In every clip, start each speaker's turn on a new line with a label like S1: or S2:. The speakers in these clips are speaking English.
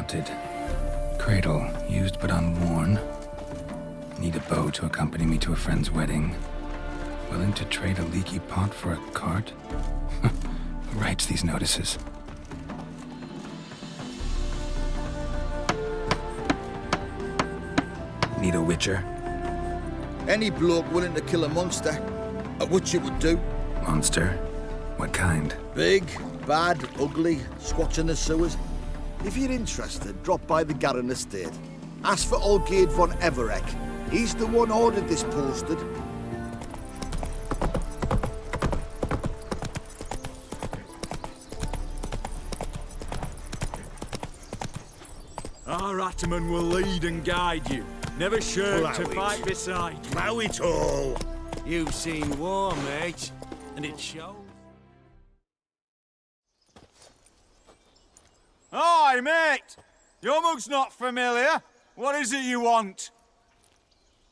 S1: wanted. Cradle, used but unworn. Need a bow to accompany me to a friend's wedding. Willing to trade a leaky pot for a cart? Who writes these notices? Need a witcher?
S2: Any bloke willing to kill a monster, a witcher would do.
S1: Monster? What kind?
S2: Big, bad, ugly, squats in the sewers. If you're interested, drop by the Garren estate. Ask for Olgierd von Everec. He's the one ordered this posted.
S3: Our Ataman will lead and guide you. Never shirk to fight beside you.
S4: Plough it all!
S3: You've seen war, mate, and it shows. Hi, mate! Your mug's not familiar. What is it you want?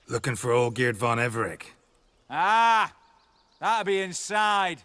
S1: Looking for Olgierd von Everec.
S3: Ah, that'll be inside.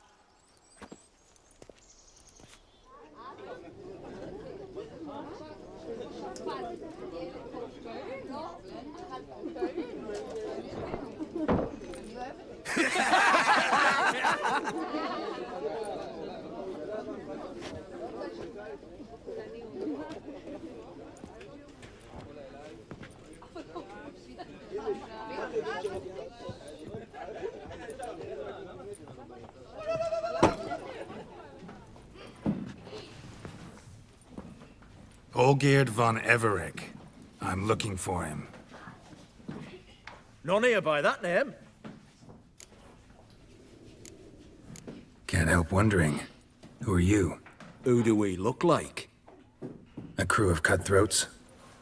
S1: Olgierd von Everec. I'm looking for him.
S4: None here by that name.
S1: Can't help wondering. Who are you?
S3: Who do we look like?
S1: A crew of cutthroats?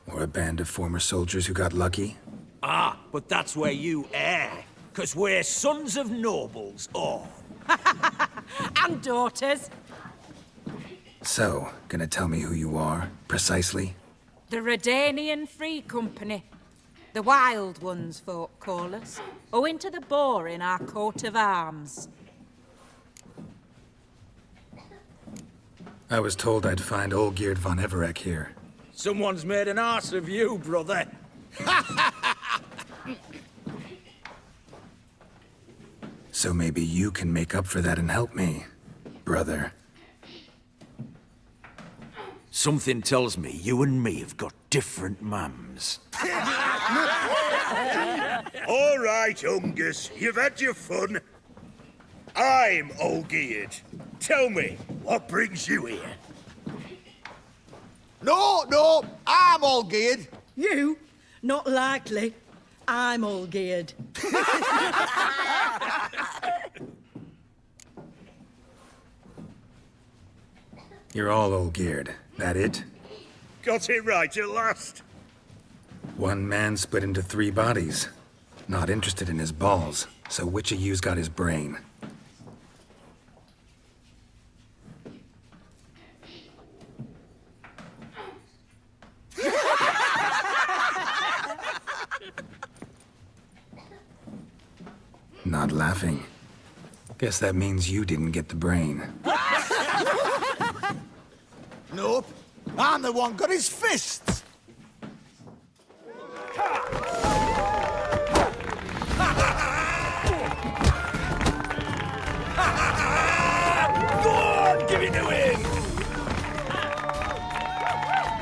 S1: Or a band of former soldiers who got lucky?
S4: Ah, but that's where you err. 'Cause we're sons of nobles, all.
S5: And daughters.
S1: So, gonna tell me who you are, precisely?
S5: The Redanian Free Company. The Wild Ones, folk call us. Owing to the boar in our coat of arms.
S1: I was told I'd find Olgierd von Everec here.
S4: Someone's made an arse of you, brother.
S1: So maybe you can make up for that and help me, brother.
S4: Something tells me you and me have got different mums.
S6: All right, Ungus, you've had your fun. I'm Olgierd. Tell me, what brings you here?
S2: No, I'm Olgierd.
S7: You? Not likely. I'm all geared.
S1: You're all Olgierd, that it?
S6: Got it right at last.
S1: One man split into 3 bodies. Not interested in his balls, so which of you's got his brain? Not laughing. Guess that means you didn't get the brain.
S2: Nope. I'm the one got his fists.
S6: Go on, give it to him!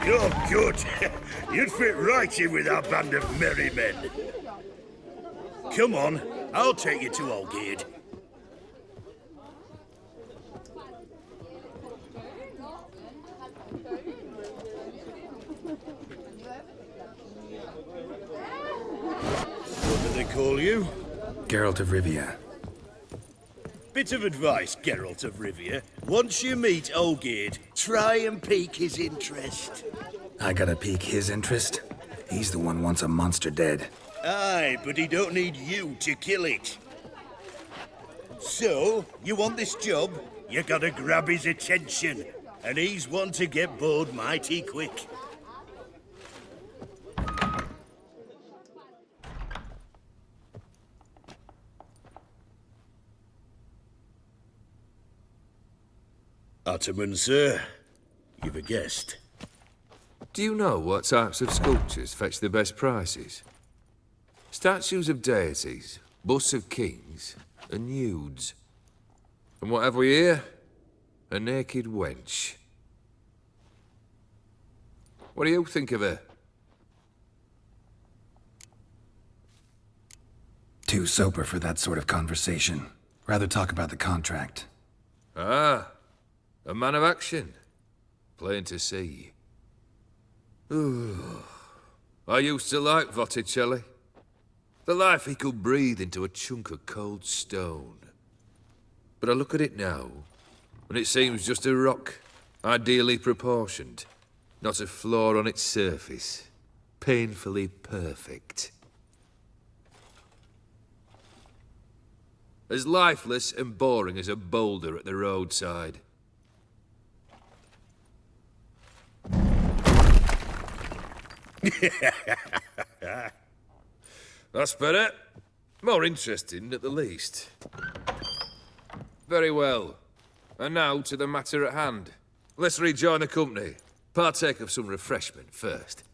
S6: You're good. You'd fit right in with our band of merry men. Come on, I'll take you to Olgierd. What do they call you?
S1: Geralt of Rivia.
S6: Bit of advice, Geralt of Rivia. Once you meet Olgierd, try and pique his interest.
S1: I gotta pique his interest? He's the one wants a monster dead.
S6: Aye, but he don't need you to kill it. So, you want this job? You gotta grab his attention. And he's one to get bored mighty quick. Ataman, sir. You've a guest.
S8: Do you know what types of sculptures fetch the best prices? Statues of deities, busts of kings, and nudes. And what have we here? A naked wench. What do you think of her?
S1: Too sober for that sort of conversation. Rather talk about the contract.
S8: Ah, a man of action. Plain to see. Ooh. I used to like Botticelli. The life he could breathe into a chunk of cold stone. But I look at it now, and it seems just a rock, ideally proportioned. Not a flaw on its surface. Painfully perfect. As lifeless and boring as a boulder at the roadside. That's better. More interesting, at the least. Very well. And now to the matter at hand. Let's rejoin the company. Partake of some refreshment first.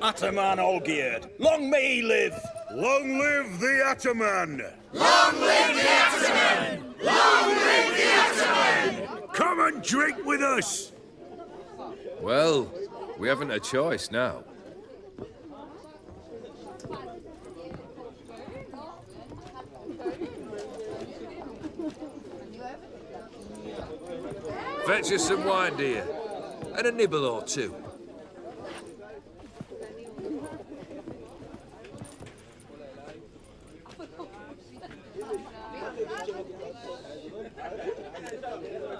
S6: Ataman Olgierd, long may he live! Long live the Ataman! Come and drink with us!
S8: Well, we haven't a choice now. Fetch us some wine, dear. And a nibble or two.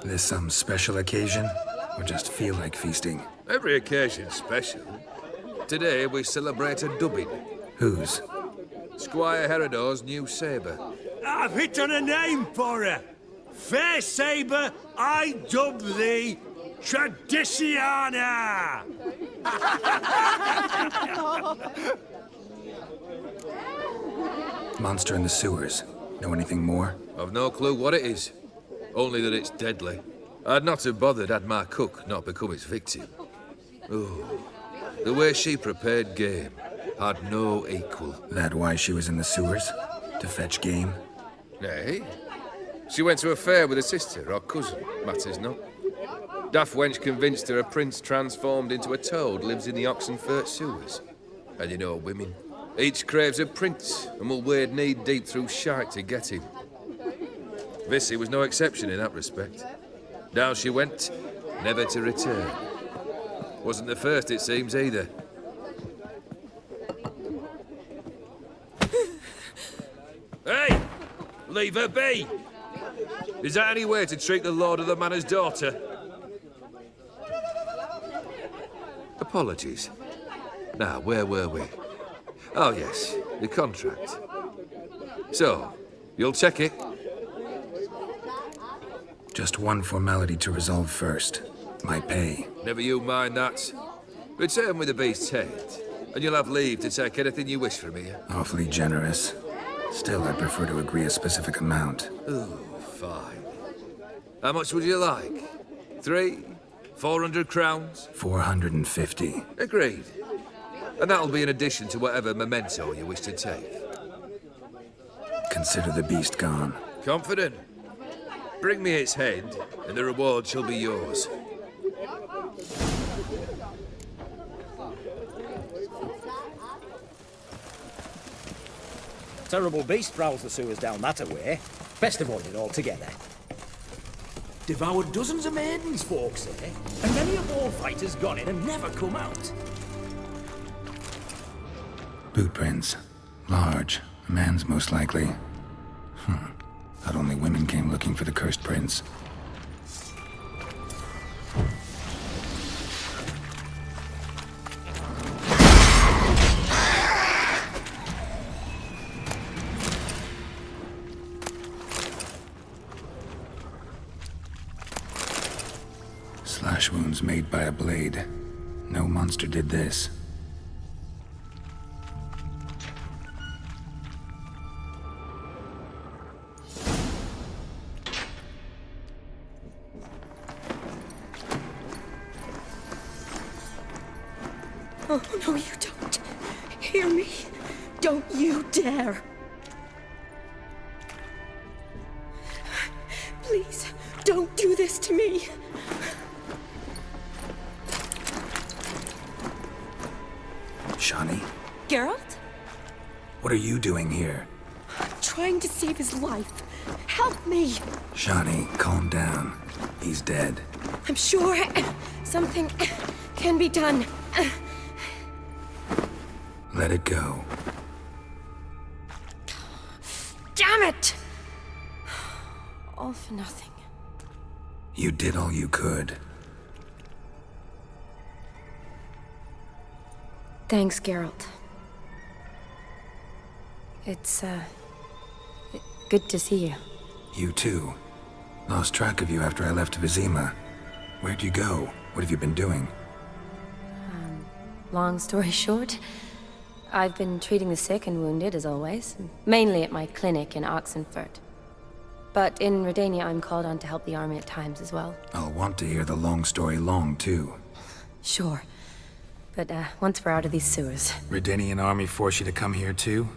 S1: This some special occasion? Or just feel like feasting?
S8: Every occasion's special. Today we celebrate a dubbing.
S1: Whose?
S8: Squire Herodor's new sabre.
S6: I've hit on a name for her! Fair Sabre, I dub thee Tradiciana!
S1: Monster in the sewers. Know anything more?
S8: I've no clue what it is. Only that it's deadly. I'd not have bothered had my cook not become its victim. Oh, the way she prepared game had no equal.
S1: That why she was in the sewers? To fetch game?
S8: Nay. She went to a fair with a sister or cousin, matters not. Daft wench convinced her a prince transformed into a toad lives in the Oxenfurt sewers. And you know women. Each craves a prince and will wade knee-deep through shite to get him. Vissy was no exception in that respect. Down she went, never to return. Wasn't the first, it seems, either. Hey! Leave her be! Is that any way to treat the lord of the manor's daughter? Apologies. Now, where were we? Oh, yes, the contract. So, you'll check it?
S1: Just one formality to resolve first. My pay.
S8: Never you mind that. Return with the beast's head, and you'll have leave to take anything you wish from here.
S1: Awfully generous. Still, I'd prefer to agree a specific amount.
S8: Ooh, fine. How much would you like? 400 crowns?
S1: 450.
S8: Agreed. And that'll be in addition to whatever memento you wish to take.
S1: Consider the beast gone.
S8: Confident? Bring me its head, and the reward shall be yours.
S9: Terrible beast prowls the sewers down that away. Best avoid it altogether. Devoured dozens of maidens, folks say, and many a bullfighter's gone in and never come out.
S1: Boot prints. Large. A man's most likely. Thought only women came looking for the cursed prince. Slash wounds made by a blade. No monster did this.
S7: Oh, no, you don't. Hear me? Don't you dare. Please, don't do this to me.
S1: Shani,
S7: Geralt?
S1: what are you doing here?
S7: Trying to save his life. Help me.
S1: Shani, calm down. He's dead.
S7: I'm sure something can be done.
S1: Let it go.
S7: Damn it! All for nothing.
S1: You did all you could.
S10: Thanks, Geralt. It's, good to see you.
S1: You too. Lost track of you after I left Vizima. Where'd you go? What have you been doing?
S10: Long story short, I've been treating the sick and wounded, as always. Mainly at my clinic in Oxenfurt. But in Redania, I'm called on to help the army at times as well.
S1: I'll want to hear the long story long, too.
S10: Sure. But, once we're out of these sewers...
S1: Redanian army force you to come here, too?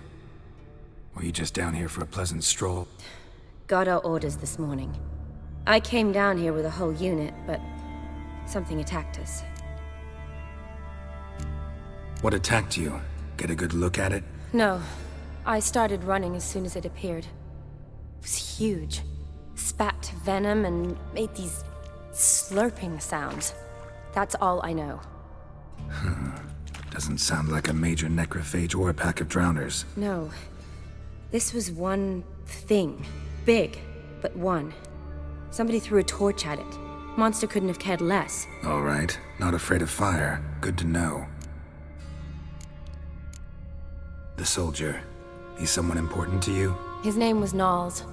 S1: Or you just down here for a pleasant stroll?
S10: Got our orders this morning. I came down here with a whole unit, but... something attacked us.
S1: What attacked you? Get a good look at it?
S10: No. I started running as soon as it appeared. It was huge. Spat venom and made these slurping sounds. That's all I know.
S1: Doesn't sound like a major necrophage or a pack of drowners.
S10: No. This was one thing. Big, but one. Somebody threw a torch at it. Monster couldn't have cared less.
S1: All right. Not afraid of fire. Good to know. The soldier. He's someone important to you?
S10: His name was Knowles.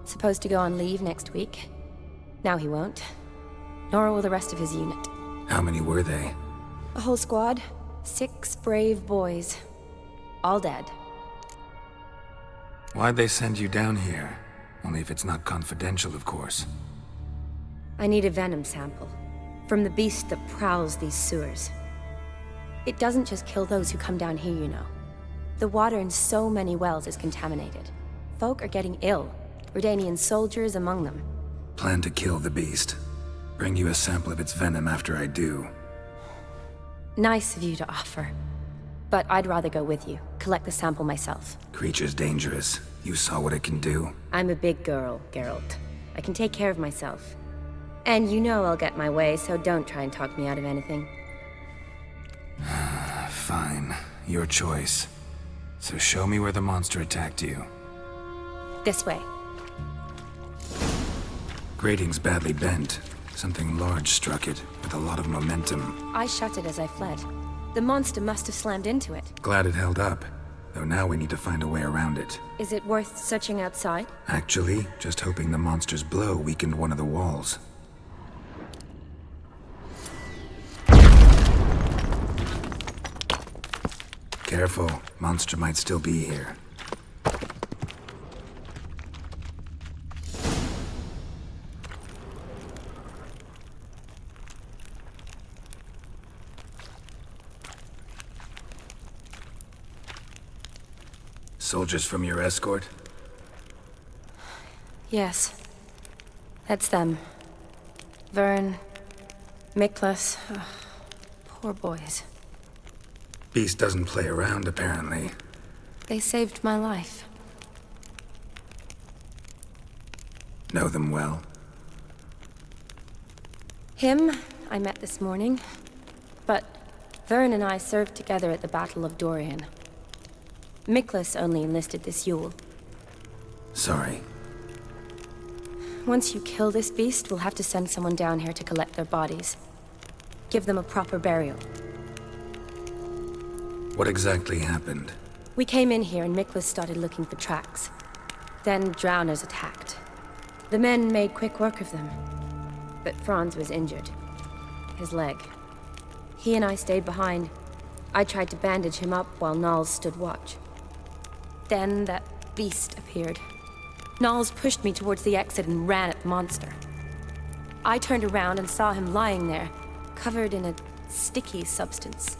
S10: Supposed to go on leave next week. Now he won't. Nor will the rest of his unit.
S1: How many were they?
S10: A whole squad. 6 brave boys. All dead.
S1: Why'd they send you down here? Only if it's not confidential, of course.
S10: I need a venom sample. From the beast that prowls these sewers. It doesn't just kill those who come down here, you know. The water in so many wells is contaminated. Folk are getting ill. Redanian soldiers among them.
S1: Plan to kill the beast. Bring you a sample of its venom after I do.
S10: Nice of you to offer. But I'd rather go with you. Collect the sample myself.
S1: Creature's dangerous. You saw what it can do.
S10: I'm a big girl, Geralt. I can take care of myself. And you know I'll get my way, so don't try and talk me out of anything.
S1: Fine. Your choice. So show me where the monster attacked you.
S10: This way.
S1: Grating's badly bent. Something large struck it, with a lot of momentum.
S10: I shut it as I fled. The monster must have slammed into it.
S1: Glad it held up. Though now we need to find a way around it.
S10: Is it worth searching outside?
S1: Actually, just hoping the monster's blow weakened one of the walls. Careful, monster might still be here. Soldiers from your escort?
S10: Yes. That's them. Vern, Miklas. Poor boys.
S1: Beast doesn't play around, apparently.
S10: They saved my life.
S1: Know them well?
S10: Him, I met this morning. But Vern and I served together at the Battle of Dorian. Miklas only enlisted this Yule.
S1: Sorry.
S10: Once you kill this beast, we'll have to send someone down here to collect their bodies. Give them a proper burial.
S1: What exactly happened?
S10: We came in here and Miklas started looking for tracks. Then drowners attacked. The men made quick work of them. But Franz was injured. His leg. He and I stayed behind. I tried to bandage him up while Knowles stood watch. Then that beast appeared. Knowles pushed me towards the exit and ran at the monster. I turned around and saw him lying there, covered in a sticky substance.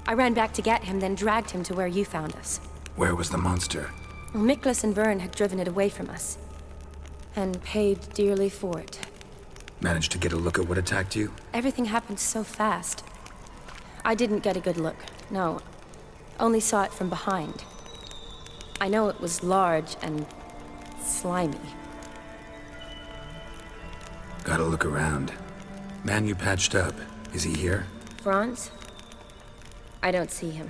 S10: I ran back to get him, then dragged him to where you found us.
S1: Where was the monster?
S10: Well, Miklas and Vern had driven it away from us. And paid dearly for it.
S1: Managed to get a look at what attacked you?
S10: Everything happened so fast. I didn't get a good look, no. Only saw it from behind. I know it was large and slimy.
S1: Gotta look around. Man you patched up, is he here?
S10: Franz? I don't see him.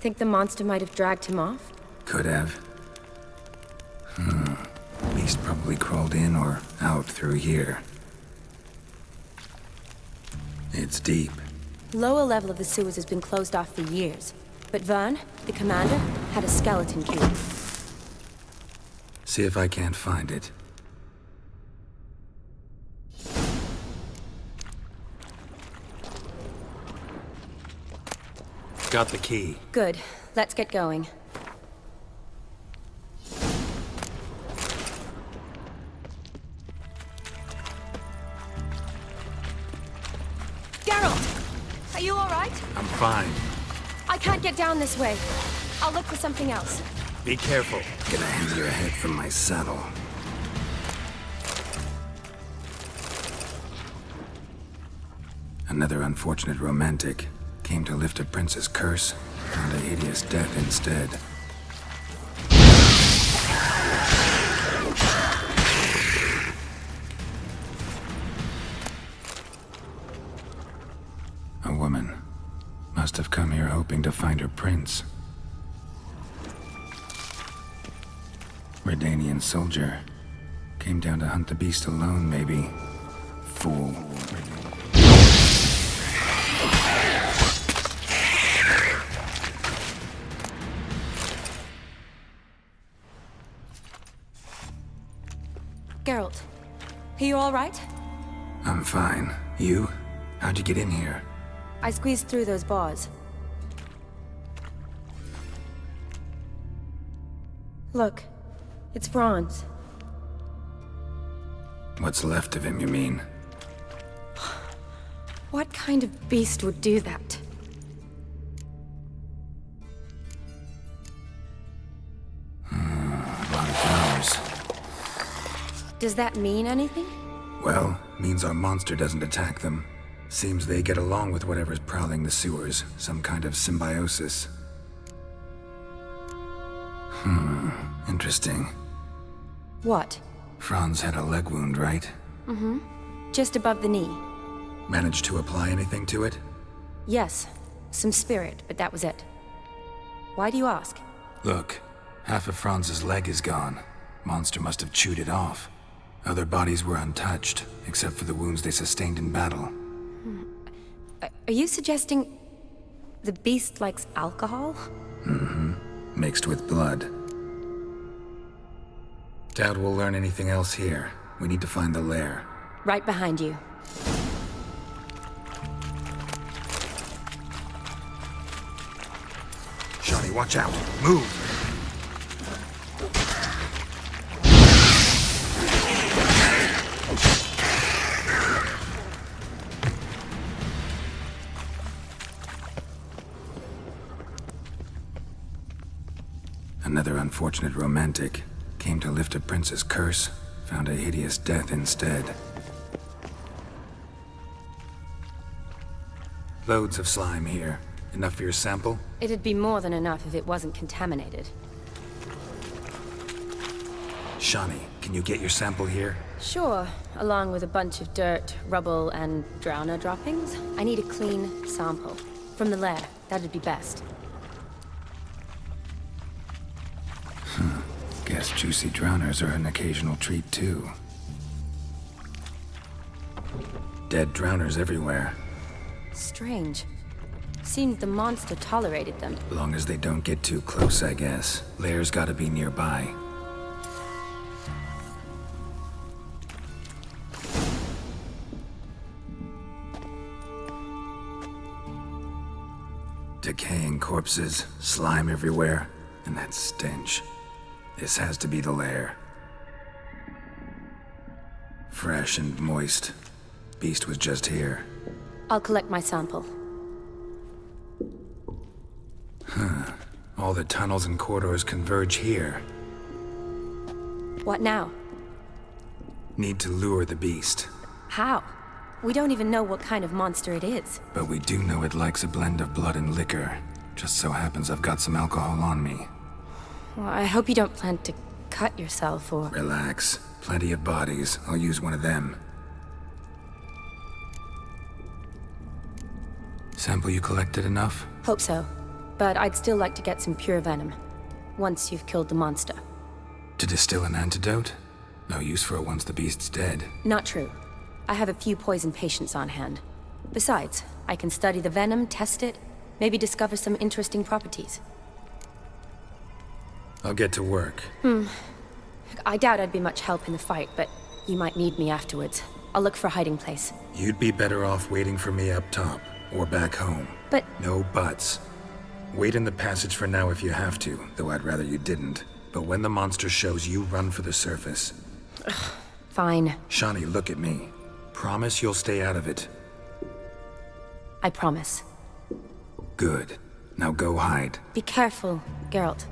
S10: Think the monster might have dragged him off?
S1: Could have. Beast probably crawled in or out through here. It's deep.
S10: Lower level of the sewers has been closed off for years. But Vern, the commander, had a skeleton key.
S1: See if I can't find it. Got the key.
S10: Good. Let's get going. Geralt! Are you all right?
S1: I'm fine.
S10: I can't get down this way. I'll look for something else.
S1: Be careful. Gonna hang your head from my saddle. Another unfortunate romantic. Came to lift a prince's curse, found a hideous death instead. A woman. Must have come here hoping to find her prince. Redanian soldier. Came down to hunt the beast alone, maybe. Fool.
S10: Geralt, are you all right?
S1: I'm fine. You? How'd you get in here?
S10: I squeezed through those bars. Look, it's Franz.
S1: What's left of him, you mean?
S10: What kind of beast would do that?
S1: A lot of flowers.
S10: Does that mean anything?
S1: Well, means our monster doesn't attack them. Seems they get along with whatever's prowling the sewers. Some kind of symbiosis. Interesting.
S10: What?
S1: Franz had a leg wound, right?
S10: Mm-hmm. Just above the knee.
S1: Managed to apply anything to it?
S10: Yes. Some spirit, but that was it. Why do you ask?
S1: Look, half of Franz's leg is gone. Monster must have chewed it off. Other bodies were untouched, except for the wounds they sustained in battle.
S10: Are you suggesting the beast likes alcohol?
S1: Mm-hmm. Mixed with blood. Doubt we'll learn anything else here. We need to find the lair.
S10: Right behind you.
S1: Johnny, watch out! Move! Another unfortunate romantic. Came to lift a prince's curse, found a hideous death instead. Loads of slime here. Enough for your sample?
S10: It'd be more than enough if it wasn't contaminated.
S1: Shani, can you get your sample here?
S10: Sure, along with a bunch of dirt, rubble, and drowner droppings. I need a clean sample. From the lair, that'd be best.
S1: Guess juicy drowners are an occasional treat, too. Dead drowners everywhere.
S10: Strange. Seemed the monster tolerated them.
S1: Long as they don't get too close, I guess. Lair's gotta be nearby. Decaying corpses, slime everywhere, and that stench. This has to be the lair. Fresh and moist. Beast was just here.
S10: I'll collect my sample.
S1: All the tunnels and corridors converge here.
S10: What now?
S1: Need to lure the beast.
S10: How? We don't even know what kind of monster it is.
S1: But we do know it likes a blend of blood and liquor. Just so happens I've got some alcohol on me.
S10: Well, I hope you don't plan to cut yourself or...
S1: Relax. Plenty of bodies. I'll use one of them. Sample you collected enough?
S10: Hope so. But I'd still like to get some pure venom. Once you've killed the monster.
S1: To distill an antidote? No use for it once the beast's dead.
S10: Not true. I have a few poison patients on hand. Besides, I can study the venom, test it, maybe discover some interesting properties.
S1: I'll get to work.
S10: I doubt I'd be much help in the fight, but you might need me afterwards. I'll look for a hiding place.
S1: You'd be better off waiting for me up top, or back home.
S10: But...
S1: No buts. Wait in the passage for now if you have to, though I'd rather you didn't. But when the monster shows, you run for the surface.
S10: Fine.
S1: Shani, look at me. Promise you'll stay out of it.
S10: I promise.
S1: Good. Now go hide.
S10: Be careful, Geralt.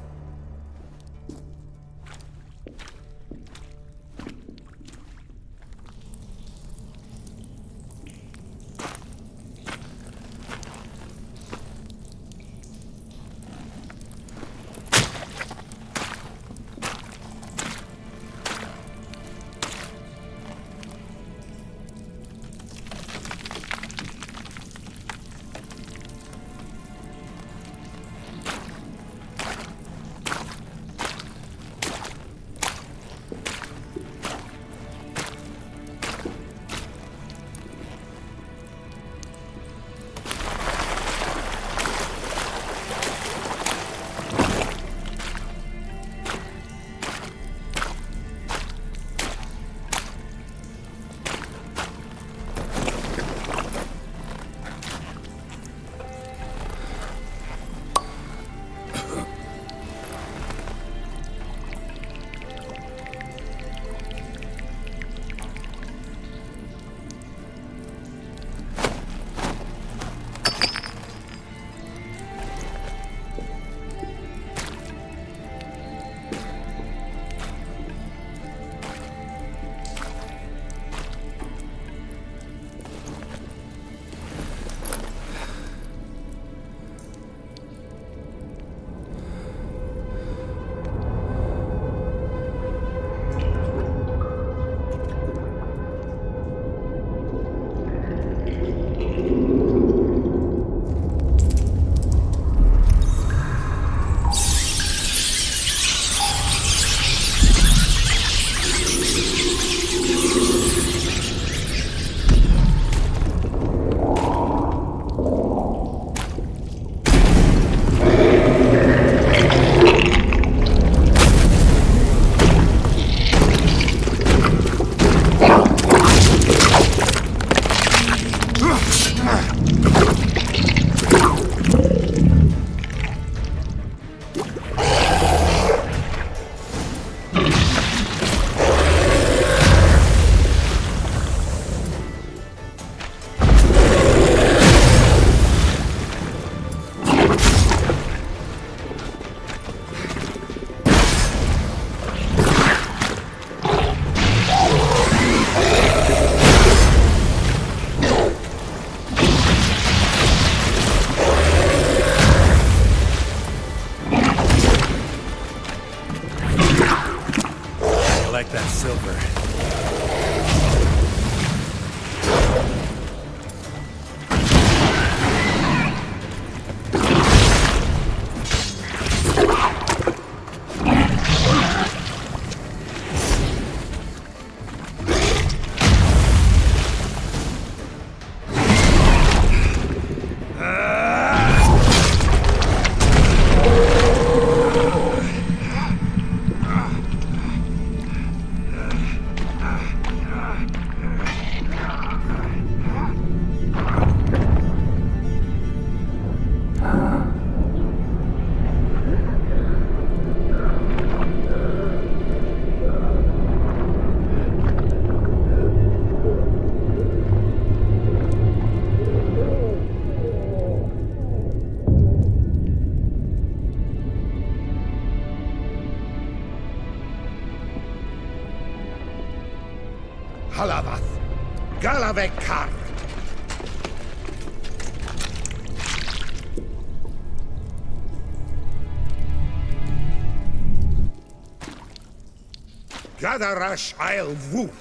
S6: Galapath. Galavekar. Gadarash Isle Woot.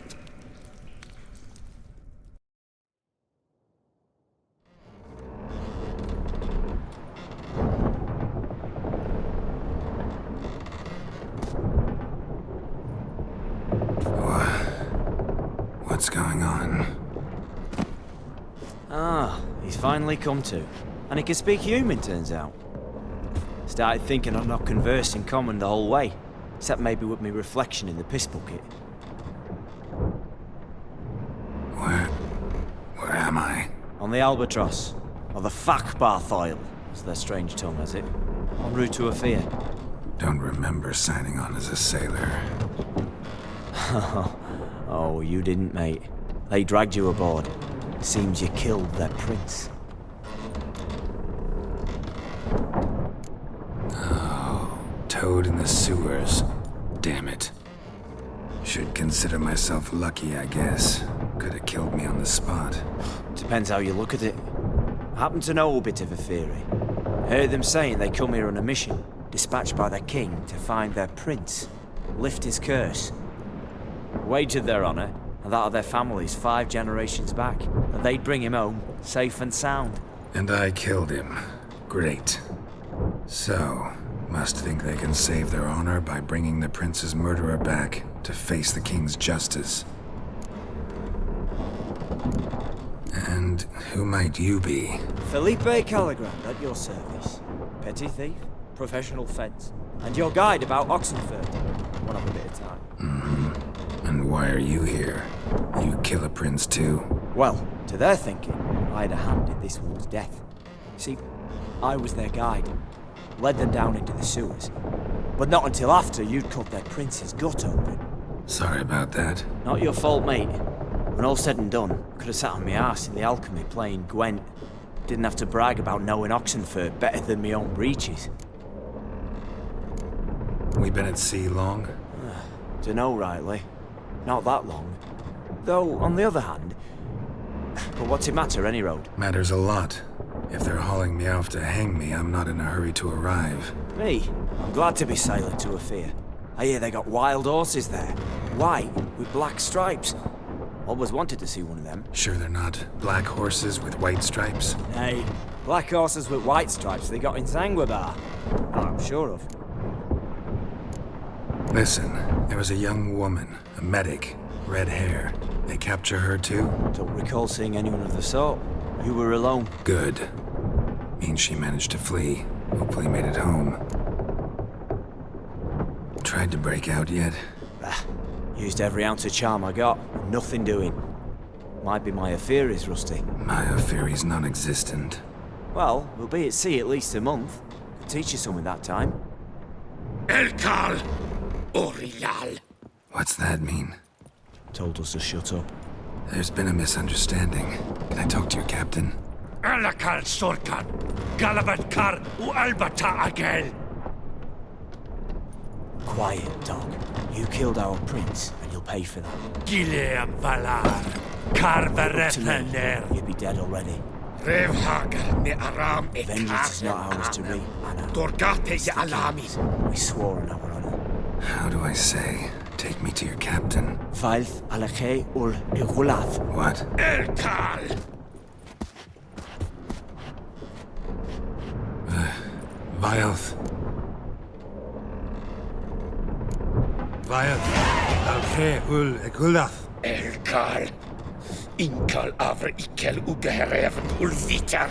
S1: What's going on?
S11: Ah, he's finally come to. And he can speak human, turns out. Started thinking I'd not conversed in common the whole way. Except maybe with me reflection in the piss bucket.
S1: Where am I?
S11: On the Albatross. Or the Fakbarth Isle, as their strange tongue has it. En route to Ophir.
S1: Don't remember signing on as a sailor.
S11: Oh, you didn't, mate. They dragged you aboard. Seems you killed their prince.
S1: Toad in the sewers. Damn it. Should consider myself lucky, I guess. Could have killed me on the spot.
S11: Depends how you look at it. I happen to know a bit of a theory. Heard them saying they come here on a mission, dispatched by their king to find their prince, lift his curse. Wagered their honor, and that of their families 5 generations back, that they'd bring him home, safe and sound.
S1: And I killed him. Great. So, must think they can save their honor by bringing the prince's murderer back to face the king's justice. And who might you be?
S11: Felipe Caligrand, at your service. Petty thief, professional fence, and your guide about Oxenford. One of a bit of time.
S1: And why are you here? You kill a prince too?
S11: Well, to their thinking, I had a hand in this one's death. See, I was their guide. Led them down into the sewers. But not until after you'd cut their prince's gut open.
S1: Sorry about that.
S11: Not your fault, mate. When all said and done, could have sat on my arse in the alchemy playing Gwent. Didn't have to brag about knowing Oxenford better than my own breeches.
S1: We been at sea long?
S11: Dunno rightly. Not that long. Though, on the other hand... But what's it matter, any road?
S1: Matters a lot. If they're hauling me off to hang me, I'm not in a hurry to arrive.
S11: Me? I'm glad to be sailing to Ophir. I hear they got wild horses there. White, with black stripes. Always wanted to see one of them.
S1: Sure they're not black horses with white stripes?
S11: Hey, black horses with white stripes they got in Zangwabar. I'm sure of.
S1: Listen, there was a young woman, a medic, red hair. They capture her too?
S11: Don't recall seeing anyone of the sort. You were alone.
S1: Good. Means she managed to flee. Hopefully made it home. Tried to break out yet?
S11: Used every ounce of charm I got. Nothing doing. Might be my affair is rusty.
S1: My affair is non-existent.
S11: Well, we'll be at sea at least a month. Could teach you something that time.
S6: Elkal Orial.
S1: What's that mean?
S11: Told us to shut up.
S1: There's been a misunderstanding. Can I talk to your captain?
S6: Alakal Sorkan. Galabat Kar U Albata Agel.
S11: Quiet, dog. You killed our prince, and you'll pay for that.
S6: Gileam Valar. Karvarethaner.
S11: You'd be dead already.
S6: Revhagar ne Aram e
S11: Vengeance is not ours to reap, Anna.
S6: Dorgate ye Alami.
S11: We swore on our honor.
S1: How do I say? Take me to your captain.
S11: Valth Alakhe ul Igulath.
S1: What?
S6: Elkal.
S1: Vilth.
S12: Vilth Alakhe ul Igulath.
S6: Elkal. Inkal Avre Ikel Ugehereven Ulvitar.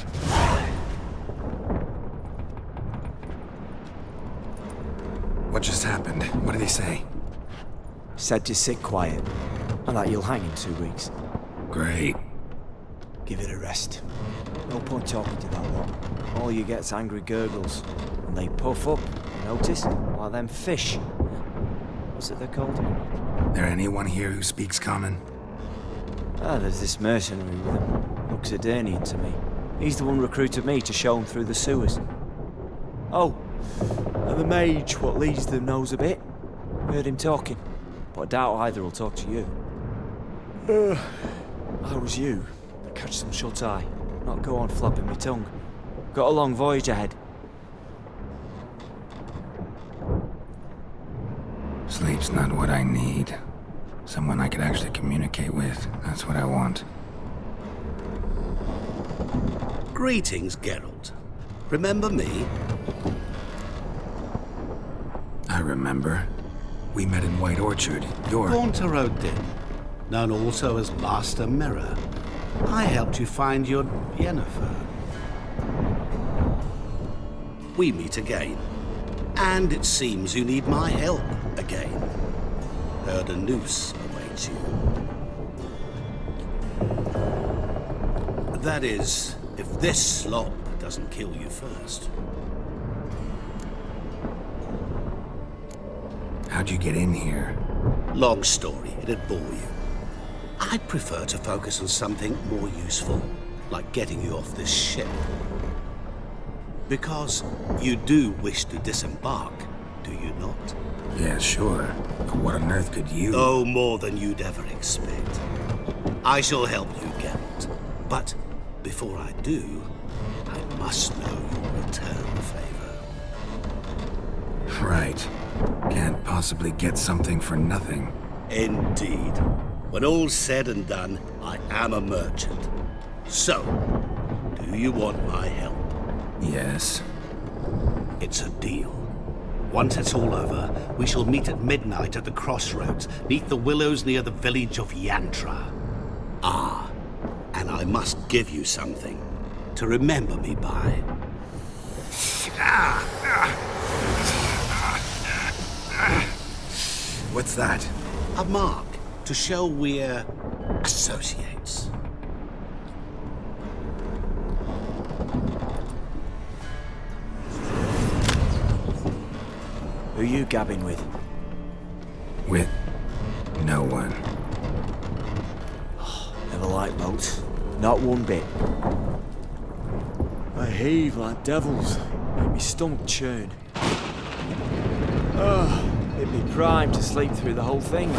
S1: What just happened? What did he say?
S11: Said to sit quiet, and that you'll hang in 2 weeks.
S1: Great.
S11: Give it a rest. No point talking to that lot. All you get's angry gurgles. And they puff up, notice? Like them fish. What's it they're called?
S1: There anyone here who speaks common?
S11: There's this mercenary with him. Looks Adernian to me. He's the one recruited me to show him through the sewers. Oh, and the mage what leads them knows a bit. Heard him talking, but I doubt either will talk to you. How was you? Catch some shut-eye. Not go on flapping my tongue. Got a long voyage ahead.
S1: Sleep's not what I need. Someone I could actually communicate with. That's what I want.
S13: Greetings, Geralt. Remember me?
S1: I remember. We met in White Orchard. You're...
S13: Haunter Odin, known also as Master Mirror. I helped you find your Yennefer. We meet again. And it seems you need my help again. Heard a noose awaits you. That is, if this slop doesn't kill you first.
S1: How'd you get in here?
S13: Long story, it'd bore you. I'd prefer to focus on something more useful, like getting you off this ship. Because you do wish to disembark, do you not?
S1: Yeah, sure. But what on earth could you...
S13: Oh, more than you'd ever expect. I shall help you, Geralt. But before I do, I must know your return favor.
S1: Right. Can't possibly get something for nothing.
S13: Indeed. When all's said and done, I am a merchant. So, do you want my help?
S1: Yes.
S13: It's a deal. Once it's all over, we shall meet at midnight at the crossroads, neath the willows near the village of Yantra. Ah, and I must give you something to remember me by.
S1: What's that?
S13: A mark to show we're associates.
S11: Who you gabbing with?
S1: With no one.
S11: Never liked boats. Not one bit. I heave like devils. Make me stomach churn. It'd be prime to sleep through the whole thing.